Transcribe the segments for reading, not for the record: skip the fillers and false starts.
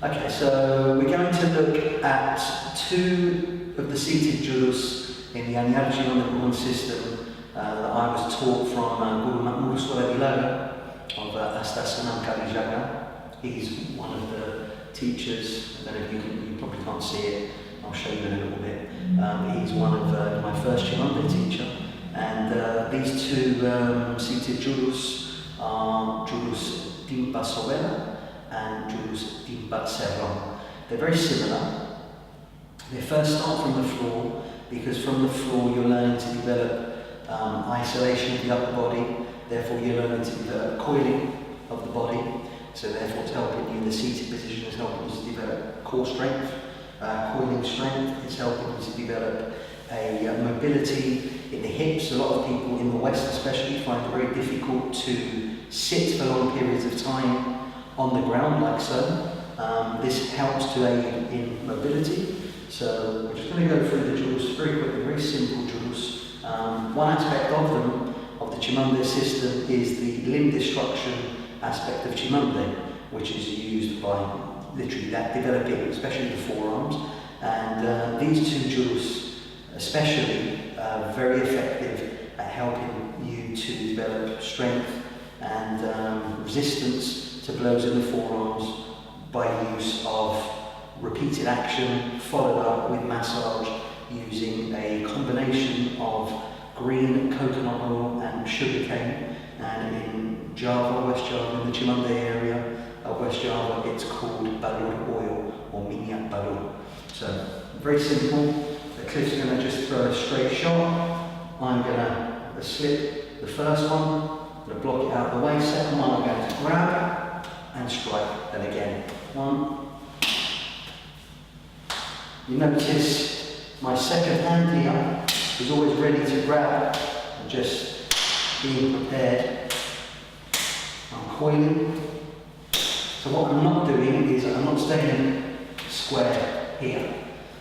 Okay, so we're going to look at two of the seated jurus in the Anyar Cimande Buhun system that I was taught from Guru of A.C.B. He's one of the teachers. I don't know if you probably can't see it. I'll show you in a little bit. He's one of my first Cimande teacher, and these two seated jurus are Jurus Timpah Saubelah and Jurus Timpah Serong. They're very similar. They first start from the floor, because from the floor you're learning to develop isolation of the upper body, therefore you're learning to develop coiling of the body, so therefore it's helping you in the seated position, it's helping you to develop core strength, coiling strength, it's helping you to develop a mobility in the hips. A lot of people in the West especially find it very difficult to sit for long periods of time on the ground like so. This helps to aid in mobility. So we're just going to go through the jurus very quickly, very simple jurus. One aspect of them, of the Cimande system, is the limb destruction aspect of Cimande, which is used by literally that developing, especially the forearms. And these two jurus, especially, are very effective at helping you to develop strength and resistance to blows in the forearms by use of repeated action followed up with massage using a combination of green coconut oil and sugarcane. And in Java, West Java, in the Cimande area of West Java, it's called balur oil or minyak balur. So very simple. The Cliff's going to just throw a straight shot. I'm going to slip the first one, I'm going to block it out of the way. Second one, I'm going to grab and strike. Then again, one. You notice my second hand here is always ready to grab and just being prepared. I'm coiling. So what I'm not doing is I'm not staying square here.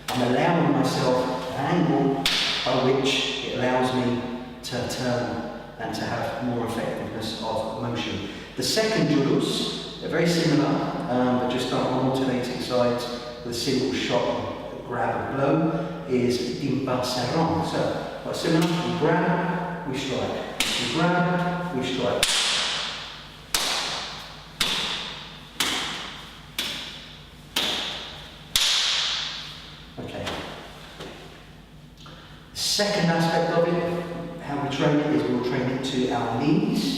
I'm allowing myself an angle by which it allows me to turn and to have more effectiveness of motion. The second jurus, they're very similar, but just on alternating sides with a single shot, grab and blow, is Timpah Serong. So, quite similar, we grab, we strike. We grab, we strike. Okay. The second aspect of it, how we train it, is we'll train it to our knees.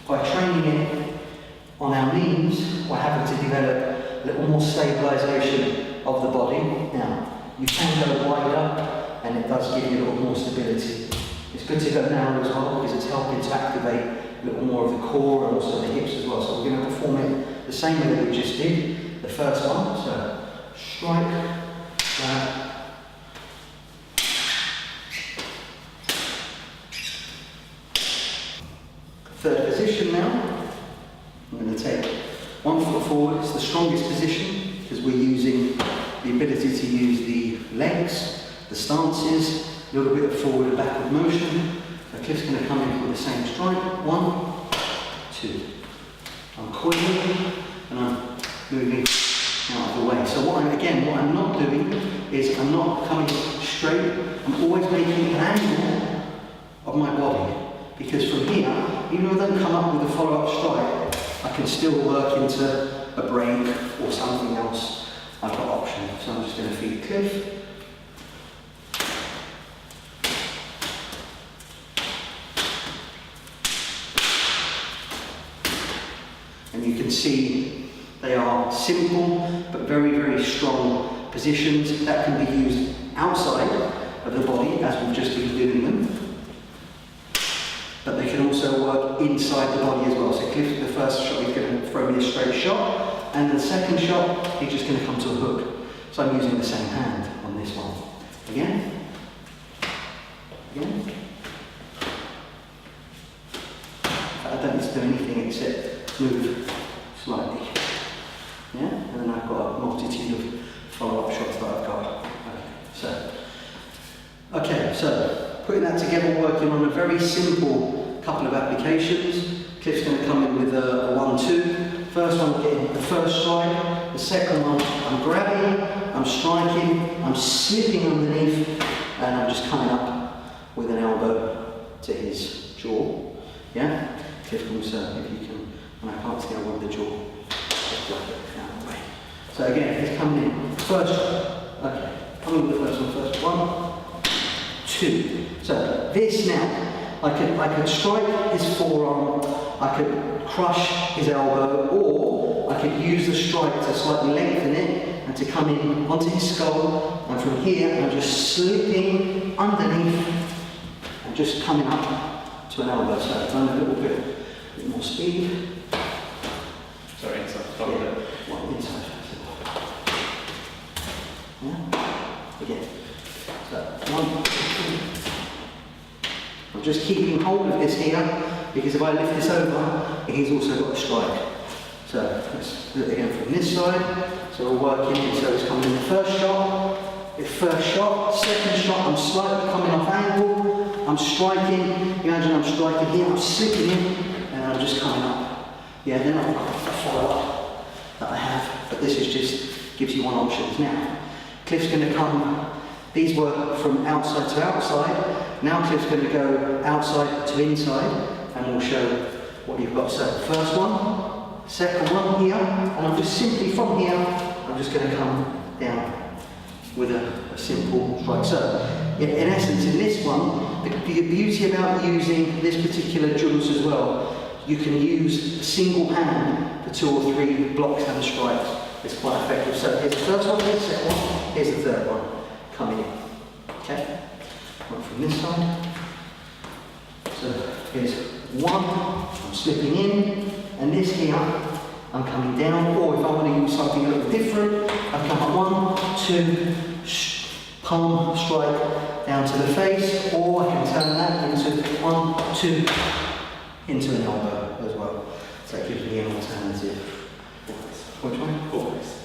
By training it on our knees, we're having to develop a little more stabilisation of the body. Now, you can go wider, and it does give you a little more stability. It's good to go narrow as well, because it's helping to activate a little more of the core and also the hips as well. So we're going to perform it the same way that we just did the first one. So, strike, grab. Third position now. I'm going to take 1 foot forward. It's the strongest position because we're using the ability to use the legs, the stances, a little bit of forward and backward motion. So Cliff's going to come in with the same strike. 1, 2. I'm coiling and I'm moving out of the way. So what I'm not doing is I'm not coming straight. I'm always making an angle of my body, because from here, even though I don't come up with a follow-up strike, I can still work into a break or something else. I've got options. So I'm just going to feed Cliff. And you can see they are simple but very, very strong positions that can be used outside of the body as we've just been doing them. But they can also work inside the body as well. So Cliff, the first shot, he's going to throw me a straight shot, and the second shot, he's just going to come to a hook. So I'm using the same hand on this one. Again. Again. I don't need to do anything except move slightly. Yeah? And then I've got a multitude of follow-up shots that I've got. Okay, so putting that together, working on a very simple couple of applications. Cliff's going to come in with a 1-2, First one, I'm getting the first strike. The second one, I'm grabbing, I'm striking, I'm slipping underneath, and I'm just coming up with an elbow to his jaw. Yeah? Cliff comes, if you can, when I can't see, I want the jaw. Just block it out of the way. So again, he's coming in. First, okay, coming with the first one first. 1, 2. So this now, I could strike his forearm, I could crush his elbow, or I could use the strike to slightly lengthen it and to come in onto his skull, and from here I'm just slipping underneath and just coming up to an elbow. So run a little bit more speed. Sorry, inside. Follow it. One inside. Yeah. Again. So 1, 2. I'm just keeping hold of this here, because if I lift this over, he's also got a strike. So let's do it again from this side. So we're working, so it's coming in the first shot, second shot, I'm slightly coming off angle, I'm striking, imagine I'm striking here, I'm slipping in, and I'm just coming up. Yeah, then I've got the follow-up that I have, but this is just, gives you one option now. Cliff's going to come, these work from outside to outside, now Cliff's going to go outside to inside, and we'll show what you've got. So first one, second one here, and I'm just simply from here, I'm just going to come down with a simple strike. So in essence, in this one, the beauty about using this particular jurus as well, you can use a single hand for 2 or 3 blocks and strikes. It's quite effective. So here's the first one, here's the second one, here's the third one coming in. Okay, right from this side. So here's 1, I'm slipping in, and this here, I'm coming down, or if I want to use something a little different, I come up 1, 2, palm strike down to the face, or I can turn that into 1, 2, into an elbow as well. So that gives me an alternative. Which one? Always.